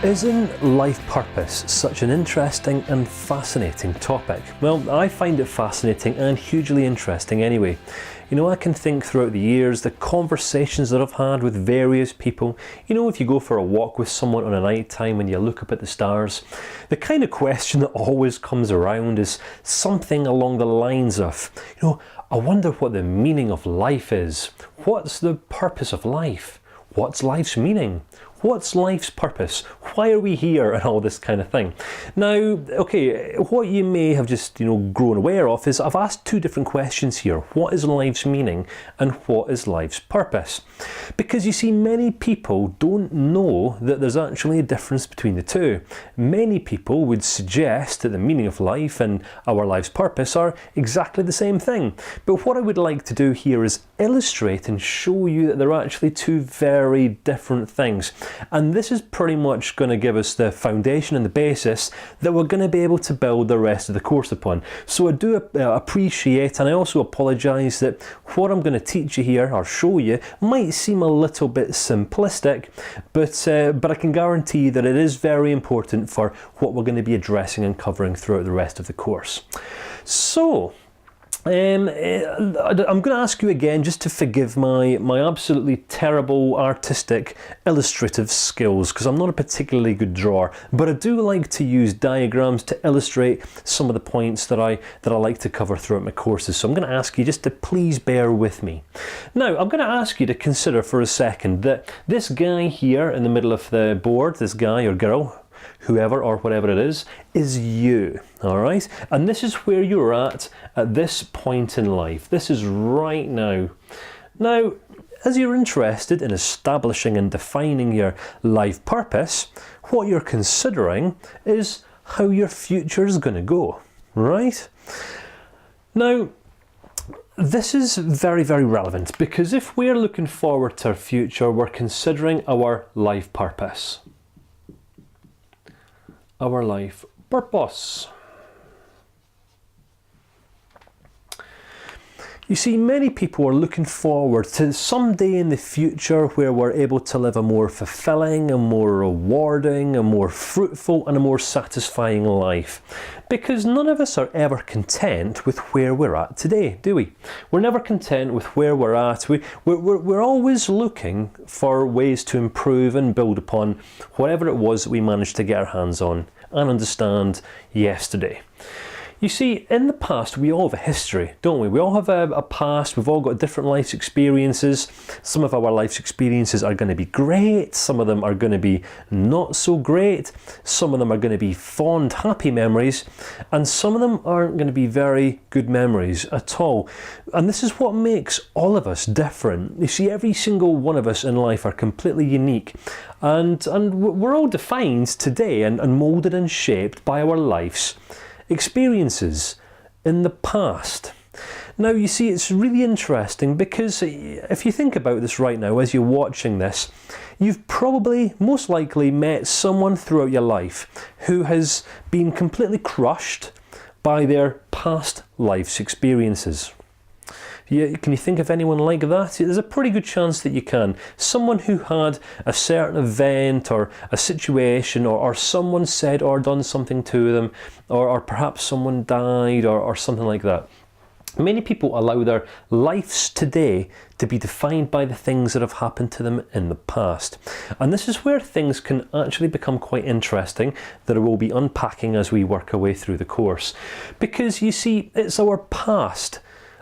Isn't life purpose such an interesting and fascinating topic? Well, I find it fascinating and hugely interesting anyway. You know, I can think throughout the years, the conversations that I've had with various people, you know, if you go for a walk with someone on a night time and you look up at the stars, the kind of question that always comes around is something along the lines of, you know, I wonder what the meaning of life is. What's the purpose of life? What's life's meaning? What's life's purpose? Why are we here? And all this kind of thing. Now, okay, what you may have just, grown aware of is I've asked two different questions here. What is life's meaning and what is life's purpose? Because you see, many people don't know that there's actually a difference between the two. Many people would suggest that the meaning of life and our life's purpose are exactly the same thing. But what I would like to do here is illustrate and show you that they're actually two very different things. And this is pretty much going to give us the foundation and the basis that we're going to be able to build the rest of the course upon. So I do appreciate, and I also apologise that what I'm going to teach you here or show you might seem a little bit simplistic, but I can guarantee that it is very important for what we're going to be addressing and covering throughout the rest of the course. So, I'm going to ask you again just to forgive my absolutely terrible artistic illustrative skills, because I'm not a particularly good drawer, but I do like to use diagrams to illustrate some of the points that I like to cover throughout my courses. So I'm going to ask you just to please bear with me. Now, I'm going to ask you to consider for a second that this guy here in the middle of the board, this guy or girl, whoever or whatever it is you, alright? And this is where you're at this point in life. This is right now. Now, as you're interested in establishing and defining your life purpose, what you're considering is how your future is going to go, right? Now, this is very, very relevant, because if we're looking forward to our future, we're considering our life purpose. Our life purpose. You see, many people are looking forward to someday in the future where we're able to live a more fulfilling, a more rewarding, a more fruitful and a more satisfying life. Because none of us are ever content with where we're at today, do we? We're never content with where we're at. We're always looking for ways to improve and build upon whatever it was that we managed to get our hands on and understand yesterday. You see, in the past, we all have a history, don't we? We all have a past, we've all got different life experiences. Some of our life experiences are going to be great, some of them are going to be not so great, some of them are going to be fond, happy memories, and some of them aren't going to be very good memories at all. And this is what makes all of us different. You see, every single one of us in life are completely unique, and we're all defined today and moulded and shaped by our life's experiences in the past. Now, you see, it's really interesting because if you think about this right now as you're watching this, you've probably, most likely, met someone throughout your life who has been completely crushed by their past life's experiences. Can you think of anyone like that? There's a pretty good chance that you can. Someone who had a certain event or a situation, or someone said or done something to them, or perhaps someone died or something like that. Many people allow their lives today to be defined by the things that have happened to them in the past. And this is where things can actually become quite interesting, that I will be unpacking as we work our way through the course. Because you see, it's our past,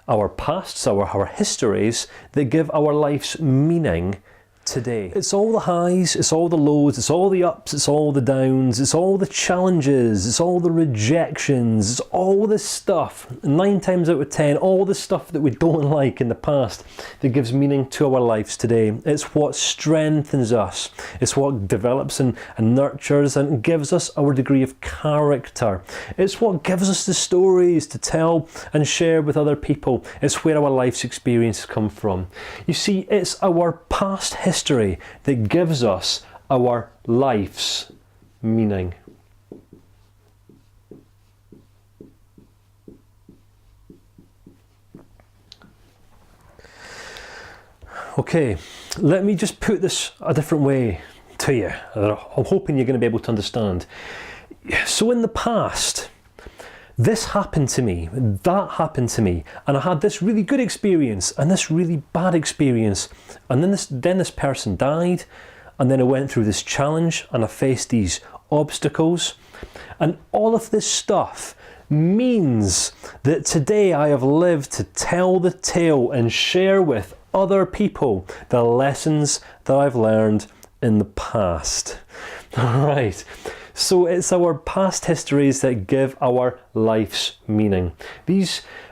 our pasts, our histories that give our life's meaning today. It's all the highs, it's all the lows, it's all the ups, it's all the downs, it's all the challenges, it's all the rejections, it's all the stuff, 9 times out of 10, all the stuff that we don't like in the past that gives meaning to our lives today. It's what strengthens us, it's what develops and nurtures and gives us our degree of character. It's what gives us the stories to tell and share with other people. It's where our life's experiences come from. You see, it's our past history that gives us our life's meaning. Okay, let me just put this a different way to you. I'm hoping you're going to be able to understand. So in the past, this happened to me, that happened to me, and I had this really good experience and this really bad experience, and then this person died, and then I went through this challenge and I faced these obstacles, and all of this stuff means that today I have lived to tell the tale and share with other people the lessons that I've learned in the past. Alright, so it's our past histories that give our life's meaning.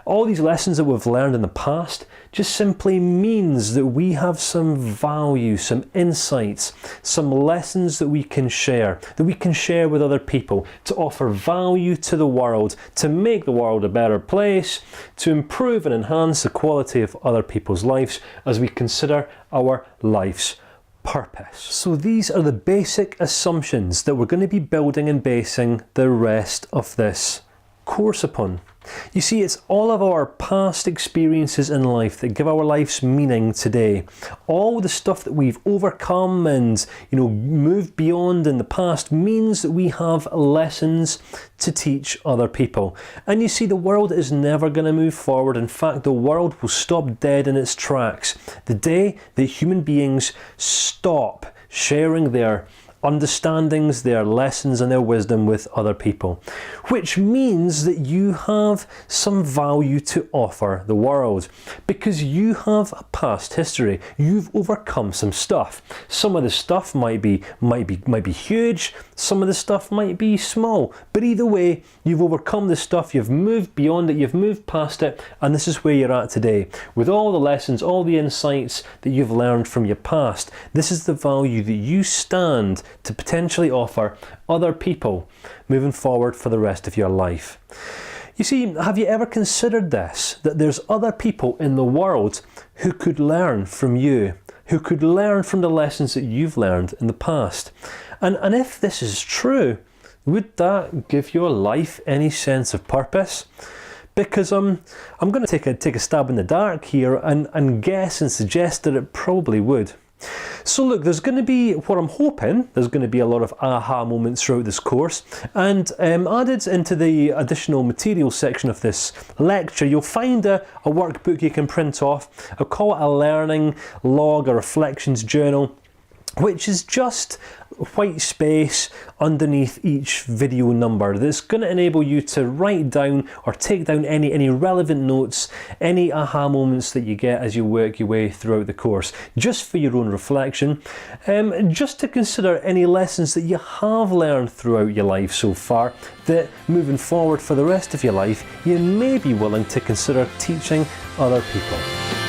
All these lessons that we've learned in the past just simply means that we have some value, some insights, some lessons that we can share with other people, to offer value to the world, to make the world a better place, to improve and enhance the quality of other people's lives as we consider our life's purpose. So these are the basic assumptions that we're going to be building and basing the rest of this course upon. You see, it's all of our past experiences in life that give our life's meaning today. All the stuff that we've overcome and, moved beyond in the past means that we have lessons to teach other people. And you see, the world is never going to move forward. In fact, the world will stop dead in its tracks the day that human beings stop sharing their understandings, their lessons and their wisdom with other people, which means that you have some value to offer the world because you have a past history. You've overcome some stuff. Some of the stuff might be huge, some of the stuff might be small, but either way, you've overcome the stuff, you've moved beyond it, you've moved past it, and this is where you're at today. With all the lessons, all the insights that you've learned from your past, this is the value that you stand to potentially offer other people moving forward for the rest of your life. You see, have you ever considered this, that there's other people in the world who could learn from you, who could learn from the lessons that you've learned in the past? And if this is true, would that give your life any sense of purpose? Because I'm going to take a stab in the dark here and guess and suggest that it probably would. So look, there's going to be, what I'm hoping, there's going to be a lot of aha moments throughout this course, and added into the additional material section of this lecture, you'll find a workbook you can print off. I'll call it a learning log, a reflections journal, which is just white space underneath each video number that's going to enable you to write down or take down any relevant notes, any aha moments that you get as you work your way throughout the course, just for your own reflection, just to consider any lessons that you have learned throughout your life so far that moving forward for the rest of your life you may be willing to consider teaching other people.